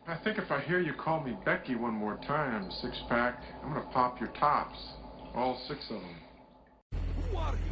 I think if I hear you call me Becky one more time, six-pack, I'm gonna pop your tops. All six of them. Who are you?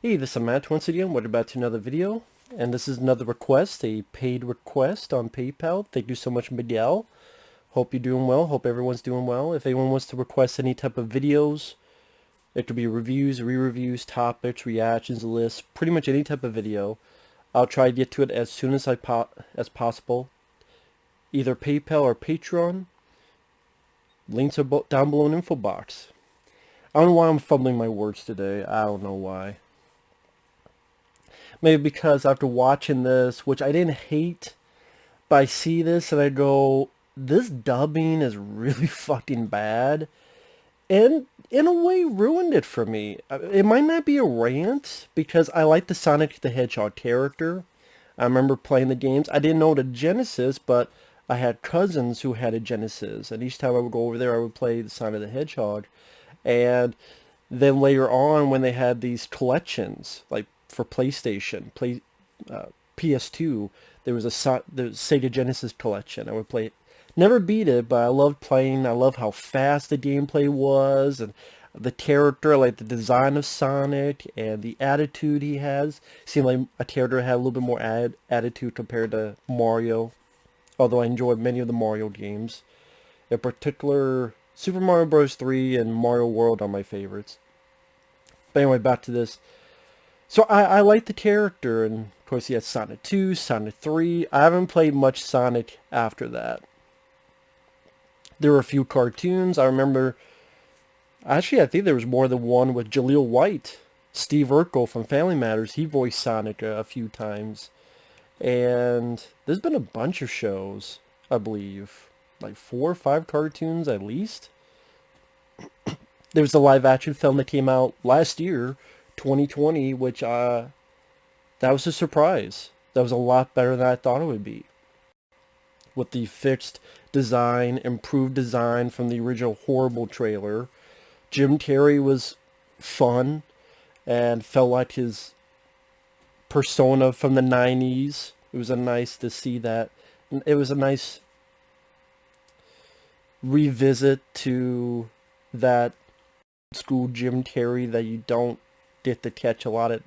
Hey, this is Matt once again. Welcome back to another video, and this is another request, a paid request on PayPal. Thank you so much, Miguel. Hope you're doing well. Hope everyone's doing well. If anyone wants to request any type of videos, it could be reviews, re-reviews, topics, reactions, lists, pretty much any type of video. I'll try to get to it as soon as as possible. Either PayPal or Patreon. Links are down below in the info box. I don't know why I'm fumbling my words today. I don't know why. Maybe because after watching this, which I didn't hate, but I see this and I go, this dubbing is really fucking bad. And in a way ruined it for me. It might not be a rant, because I like the Sonic the Hedgehog character. I remember playing the games. I didn't know the Genesis, but I had cousins who had a Genesis. And each time I would go over there, I would play the Sonic the Hedgehog. And then later on, when they had these collections, like for PlayStation, PS2, there was the Sega Genesis collection. I would play it. Never beat it, but I loved playing. I love how fast the gameplay was, and the character, like the design of Sonic, and the attitude he has. Seemed like a character had a little bit more attitude compared to Mario. Although I enjoyed many of the Mario games. In particular, Super Mario Bros. 3 and Mario World are my favorites. But anyway, back to this. So I like the character, and of course he has Sonic 2, Sonic 3. I haven't played much Sonic after that. There were a few cartoons. I remember, actually I think there was more than one with Jaleel White. Steve Urkel from Family Matters, he voiced Sonic a few times. And there's been a bunch of shows, I believe. Like 4 or 5 cartoons at least. There was a live action film that came out last year, 2020, which that was a surprise. That was a lot better than I thought it would be. With the fixed design, improved design from the original horrible trailer. Jim Carrey was fun and felt like his persona from the 90s. It was nice to see that. It was a nice revisit to that school Jim Carrey that you don't get to catch a lot of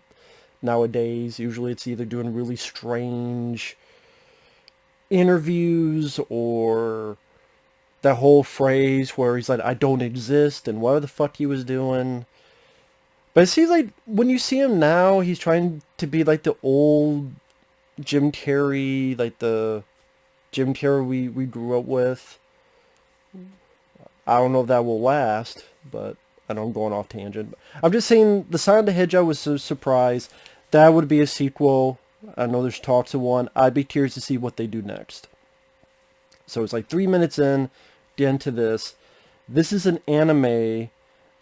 nowadays. Usually it's either doing really strange interviews or that whole phrase where he's like, I don't exist, and what the fuck he was doing. But it seems like when you see him now, he's trying to be like the old Jim Carrey, like the Jim Carrey we grew up with. I don't know if that will last, but I know I'm going off tangent. I'm just saying the Sonic the Hedgehog was so surprised. That would be a sequel. I know there's talks of one. I'd be curious to see what they do next. So it's like 3 minutes in, get into this. This is an anime.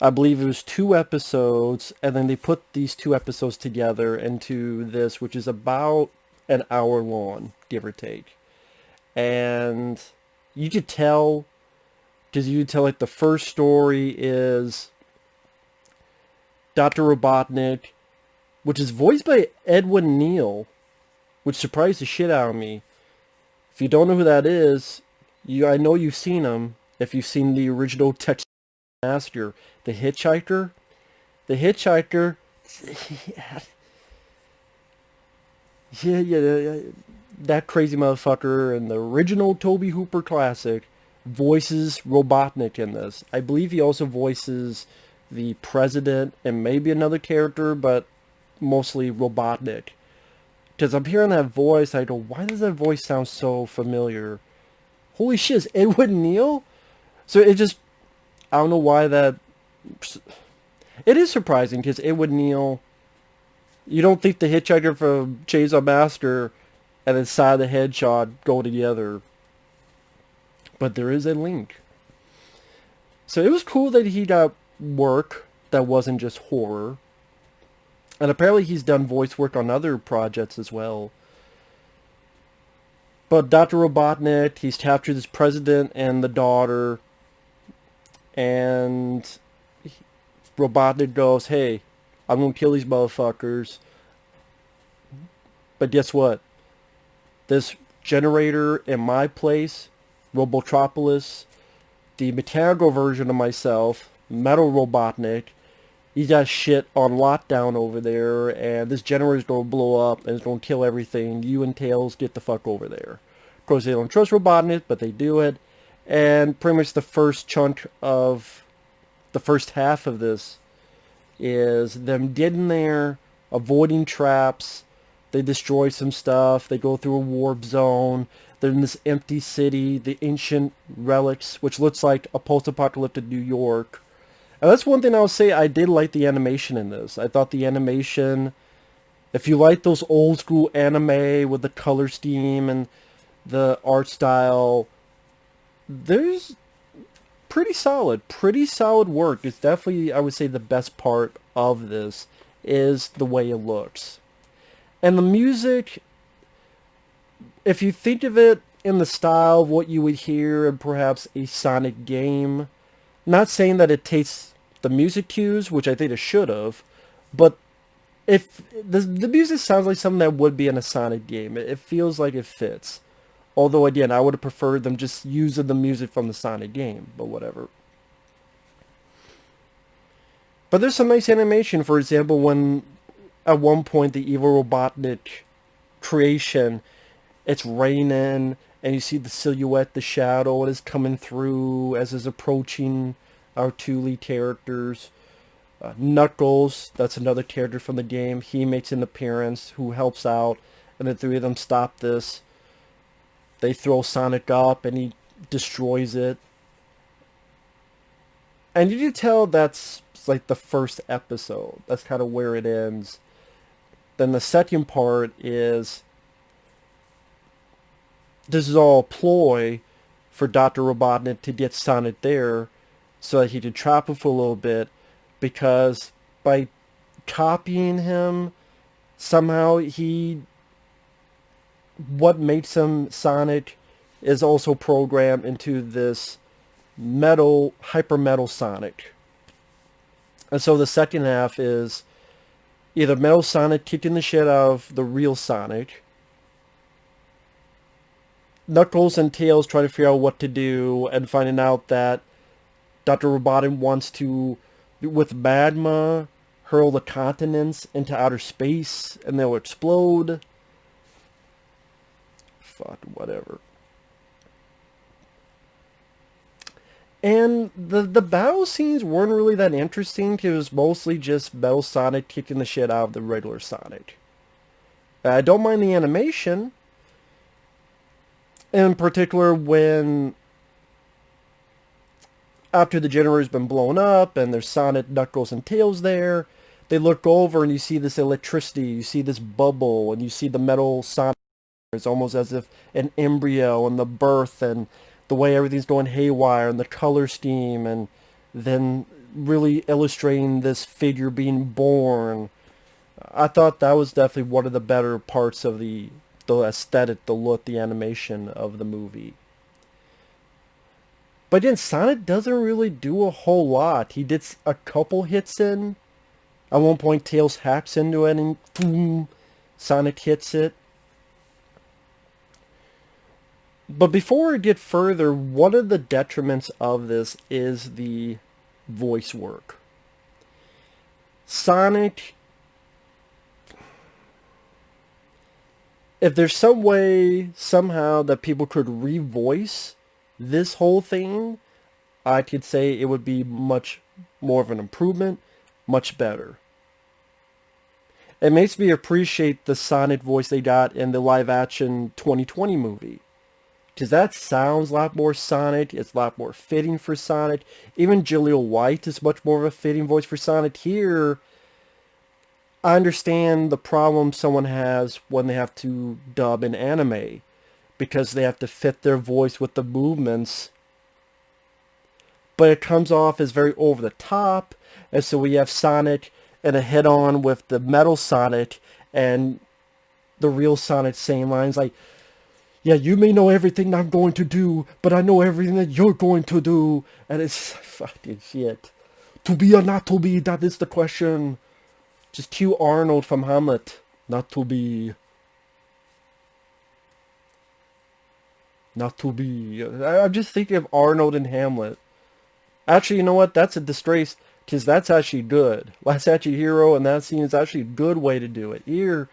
I believe it was 2 episodes, and then they put these 2 episodes together into this, which is about an hour long, give or take. And you could tell, because you could tell like the first story is Dr. Robotnik, which is voiced by Edwin Neal, which surprised the shit out of me. If you don't know who that is, I know you've seen him. If you've seen the original Texas Master, the Hitchhiker. The Hitchhiker, yeah, that crazy motherfucker in the original Tobe Hooper classic voices Robotnik in this. I believe he also voices the president and maybe another character, but mostly Robotnik. Because I'm hearing that voice, I go, why does that voice sound so familiar? Holy shit, it's Edwin Neal? So it just, I don't know why that... It is surprising, because Edwin Neal, you don't think the Hitchhiker from Chainsaw Master and then Side the Hedgehog go together. But there is a link. So it was cool that he got work that wasn't just horror. And apparently he's done voice work on other projects as well. But Dr. Robotnik, he's captured this president and the daughter. And Robotnik goes, hey, I'm going to kill these motherfuckers. But guess what? This generator in my place, Robotropolis, the mechanical version of myself, Metal Robotnik, he got shit on lockdown over there, and this generator's going to blow up, and it's going to kill everything. You and Tails, get the fuck over there. Of course, they don't trust Robotnik, but they do it. And pretty much the first chunk of the first half of this is them getting there, avoiding traps. They destroy some stuff. They go through a warp zone. They're in this empty city, the ancient relics, which looks like a post-apocalyptic New York. And that's one thing I'll say, I did like the animation in this. I thought the animation, if you like those old school anime with the color scheme and the art style, there's pretty solid work. It's definitely, I would say, the best part of this is the way it looks. And the music, if you think of it in the style of what you would hear in perhaps a Sonic game, not saying that it takes the music cues, which I think it should have, but if the music sounds like something that would be in a Sonic game, it feels like it fits. Although again, I would have preferred them just using the music from the Sonic game, but whatever. But there's some nice animation. For example, when at one point the evil Robotnik creation, it's raining, and you see the silhouette, the shadow, it is coming through as is approaching our two lead characters. Knuckles, that's another character from the game. He makes an appearance, who helps out, and the three of them stop this. They throw Sonic up, and he destroys it. And you can tell that's like the first episode. That's kind of where it ends. Then the second part is, this is all a ploy for Dr. Robotnik to get Sonic there so that he could trap him for a little bit, because by copying him, somehow what makes him Sonic is also programmed into this metal, hyper metal Sonic. And so the second half is either Metal Sonic kicking the shit out of the real Sonic, Knuckles and Tails try to figure out what to do, and finding out that Dr. Robotnik wants to, with magma, hurl the continents into outer space, and they'll explode. Fuck, whatever. And the battle scenes weren't really that interesting, because it was mostly just Metal Sonic kicking the shit out of the regular Sonic. I don't mind the animation. In particular, when after the generator's been blown up and there's Sonic, Knuckles, and Tails there, they look over and you see this electricity, you see this bubble, and you see the Metal Sonic. It's almost as if an embryo and the birth and the way everything's going haywire and the color scheme, and then really illustrating this figure being born. I thought that was definitely one of the better parts of the aesthetic, the look, the animation of the movie. But again, Sonic doesn't really do a whole lot. He gets a couple hits in, At one point, Tails hacks into it and boom, Sonic hits it. But before we get further, one of the detriments of this is the voice work. Sonic, if there's some way, somehow, that people could revoice this whole thing, I could say it would be much more of an improvement, much better. It makes me appreciate the Sonic voice they got in the live-action 2020 movie. Because that sounds a lot more Sonic, it's a lot more fitting for Sonic. Even Jaleel White is much more of a fitting voice for Sonic. Here, I understand the problem someone has when they have to dub an anime. Because they have to fit their voice with the movements. But it comes off as very over the top. And so we have Sonic and a head-on with the Metal Sonic and the real Sonic saying lines like, yeah, you may know everything I'm going to do, but I know everything that you're going to do. And it's fucking shit. To be or not to be, that is the question. Just cue Arnold from Hamlet. Not to be. Not to be. I'm just thinking of Arnold and Hamlet. Actually, you know what? That's a disgrace, because that's actually good. Last Action Hero and that scene is actually a good way to do it. Here,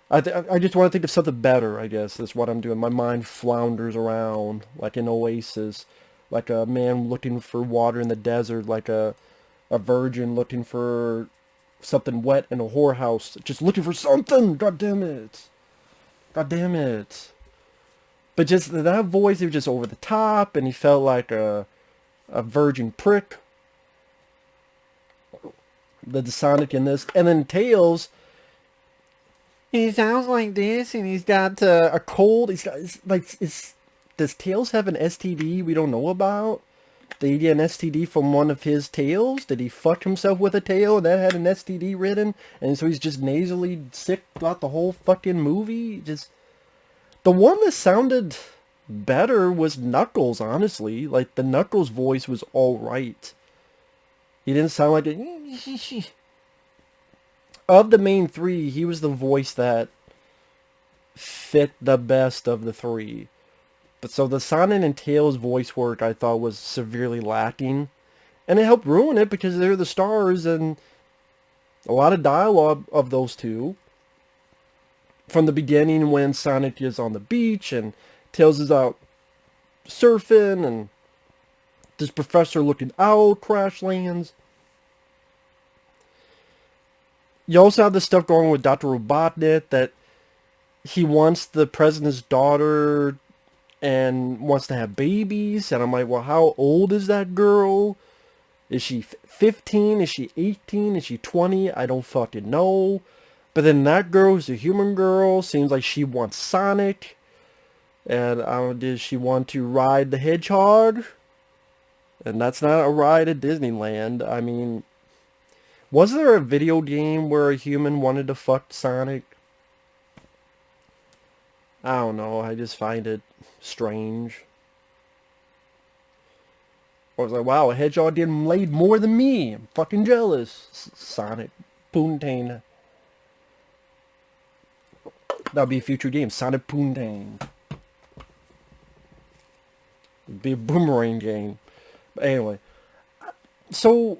I just want to think of something better, I guess. That's what I'm doing. My mind flounders around like an oasis. Like a man looking for water in the desert. Like a virgin looking for something wet in a whorehouse. Just looking for something! God damn it! God damn it! But just that voice, he was just over the top, and he felt like a virgin prick. The Sonic in this. And then Tails, he sounds like this, and he's got a cold. He's got, does Tails have an STD we don't know about? Did he get an STD from one of his tails? Did he fuck himself with a tail that had an STD written? And so he's just nasally sick throughout the whole fucking movie? Just, the one that sounded better was Knuckles, honestly. Like, the Knuckles voice was alright. He didn't sound like it. Of the main three, he was the voice that fit the best of the three. But so the Sonic and Tails voice work I thought was severely lacking. And it helped ruin it because they're the stars and a lot of dialogue of those two. From the beginning when Sonic is on the beach and Tails is out surfing and this professor looking owl crash lands. You also have this stuff going with Dr. Robotnik that he wants the president's daughter and wants to have babies. And I'm like, well, how old is that girl? Is she 15? Is she 18? Is she 20? I don't fucking know. But then that girl who's a human girl seems like she wants Sonic. And does she want to ride the Hedgehog? And that's not a ride at Disneyland. I mean, was there a video game where a human wanted to fuck Sonic? I don't know. I just find it strange. I was like, wow, a Hedgehog didn't laid more than me. I'm fucking jealous. Sonic Poontang. That'll be a future game. Sonic Poontang. It'd be a boomerang game. But anyway. So,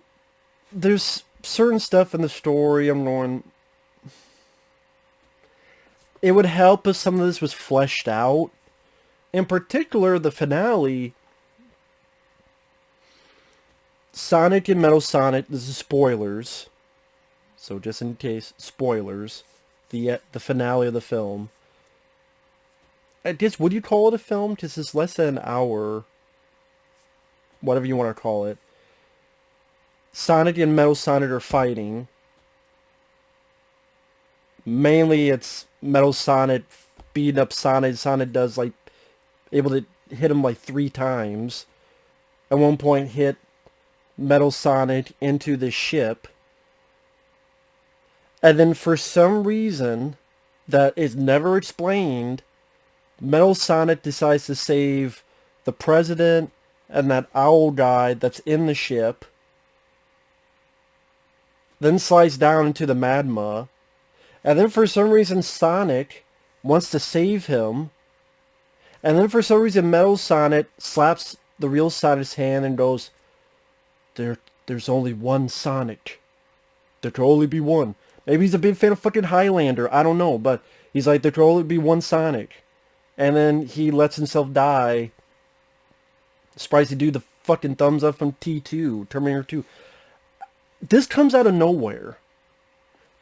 there's certain stuff in the story I'm going, it would help if some of this was fleshed out. In particular, the finale, Sonic and Metal Sonic, this is spoilers, so just in case, spoilers, the finale of the film. I guess, would you call it a film? Because it's less than an hour, whatever you want to call it. Sonic and Metal Sonic are fighting. Mainly it's Metal Sonic beating up Sonic. Sonic does like, able to hit him like 3 times. At one point hit Metal Sonic into the ship. And then for some reason that is never explained, Metal Sonic decides to save the president and that owl guy that's in the ship. then slides down into the magma, and then for some reason Sonic wants to save him, and then for some reason Metal Sonic slaps the real Sonic's hand and goes, there's only one Sonic. There can only be one. Maybe he's a big fan of fucking Highlander, I don't know, but he's like, there can only be one Sonic. And then he lets himself die. Surprised to do the fucking thumbs up from T2, Terminator 2. This comes out of nowhere.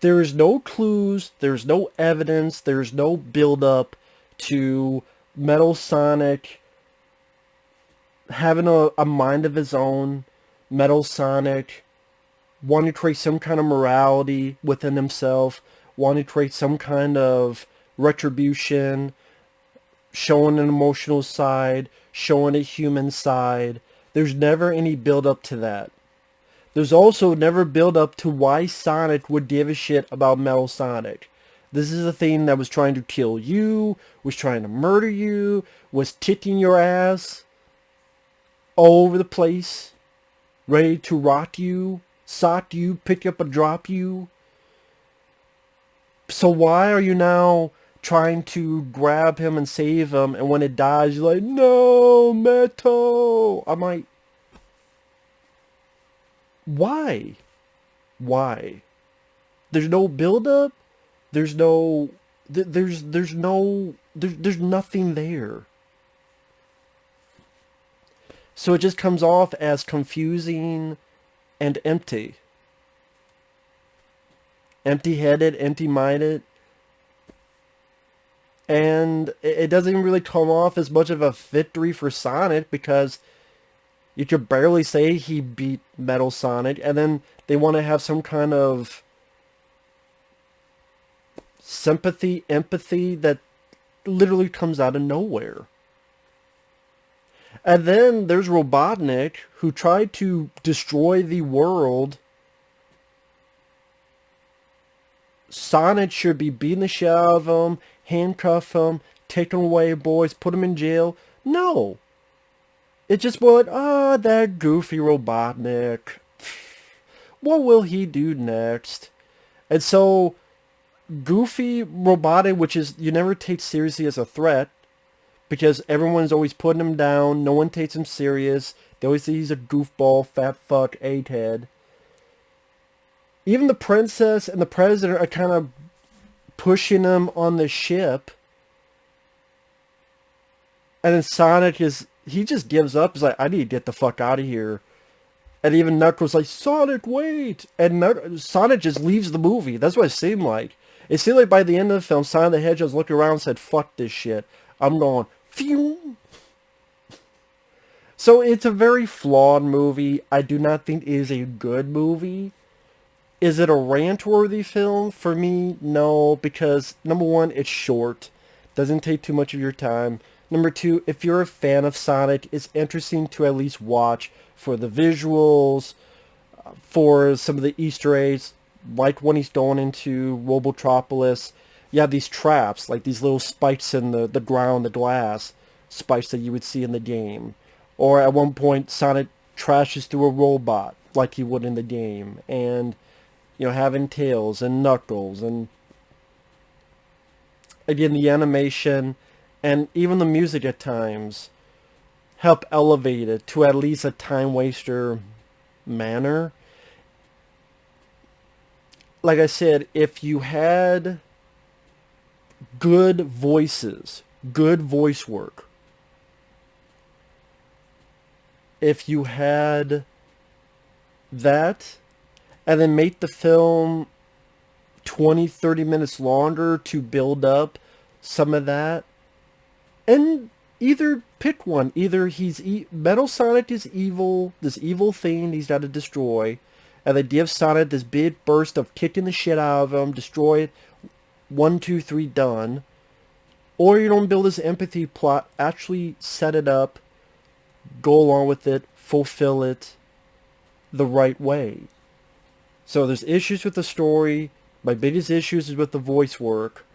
There is no clues, there's no evidence, there's no build-up to Metal Sonic having a mind of his own, Metal Sonic wanting to create some kind of morality within himself, wanting to create some kind of retribution, showing an emotional side, showing a human side. There's never any build-up to that. There's also never build up to why Sonic would give a shit about Metal Sonic. This is a thing that was trying to kill you, was trying to murder you, was kicking your ass all over the place, ready to rot you, sock you, pick up and drop you. So why are you now trying to grab him and save him, and when it dies, you're like, no, Metal! I'm like, why? Why? There's no build-up. There's no... There's nothing there. So it just comes off as confusing and empty. Empty-headed, empty-minded. And it doesn't even really come off as much of a victory for Sonic, because you could barely say he beat Metal Sonic, and then they want to have some kind of sympathy, empathy that literally comes out of nowhere. And then there's Robotnik, who tried to destroy the world. Sonic should be beating the shit out of him, handcuff him, take him away, boys, put him in jail. No. It just was, that goofy Robotnik. What will he do next? And so, goofy Robotnik, which is, you never take seriously as a threat, because everyone's always putting him down, no one takes him serious, they always say he's a goofball, fat fuck, egghead. Even the princess and the president are kind of pushing him on the ship. And then Sonic he just gives up. He's like, I need to get the fuck out of here. And even Knuckles like, Sonic, wait! And Sonic just leaves the movie. That's what it seemed like. It seemed like by the end of the film, Sonic the Hedgehog looked around and said, fuck this shit. I'm going, phew! So it's a very flawed movie. I do not think it is a good movie. Is it a rant-worthy film? For me, no, because number one, it's short. Doesn't take too much of your time. Number two, if you're a fan of Sonic, it's interesting to at least watch for the visuals, for some of the Easter eggs, like when he's going into Robotropolis. You have these traps, like these little spikes in the ground, the glass spikes that you would see in the game. Or at one point, Sonic trashes through a robot, like he would in the game. And, you know, having Tails and Knuckles, and again, the animation and even the music at times help elevate it to at least a time waster manner. Like I said, if you had good voices, good voice work, if you had that, and then make the film 20-30 minutes longer to build up some of that, and either pick one. Either Metal Sonic is evil, this evil thing he's got to destroy, and they give Sonic this big burst of kicking the shit out of him, destroy it, 1, 2, 3, done. Or you don't build this empathy plot, actually set it up, go along with it, fulfill it the right way. So there's issues with the story. My biggest issues is with the voice work.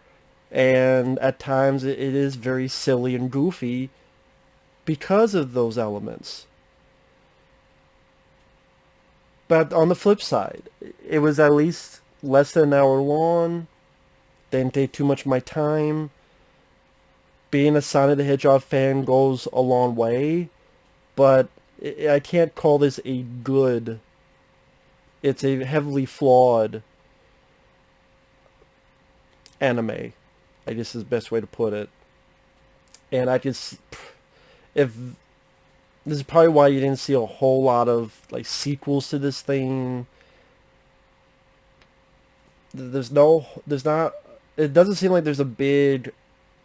And at times it is very silly and goofy because of those elements. But on the flip side, it was at least less than an hour long. Didn't take too much of my time. Being a Sonic the Hedgehog fan goes a long way, but I can't call this a good. It's a heavily flawed anime, I guess is the best way to put it. And I just, if this is probably why you didn't see a whole lot of like sequels to this thing. There's not. It doesn't seem like there's a big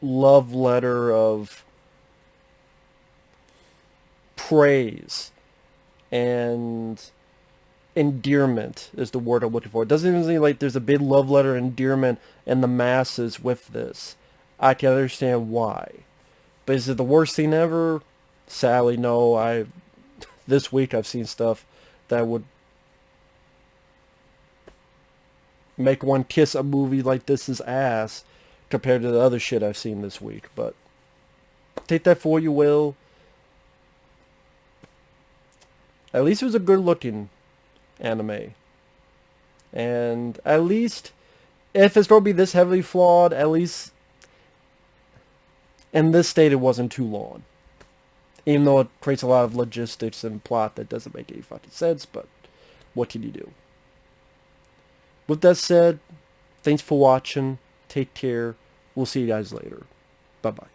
love letter of praise and endearment is the word I'm looking for. It doesn't even seem like there's a big love letter endearment in the masses with this. I can understand why. But is it the worst thing ever? Sadly, no. This week I've seen stuff that would make one kiss a movie like this's ass compared to the other shit I've seen this week. But take that for you will. At least it was a good looking anime. And at least, if it's going to be this heavily flawed, at least in this state it wasn't too long. Even though it creates a lot of logistics and plot that doesn't make any fucking sense, but what can you do? With that said, thanks for watching. Take care. We'll see you guys later. Bye-bye.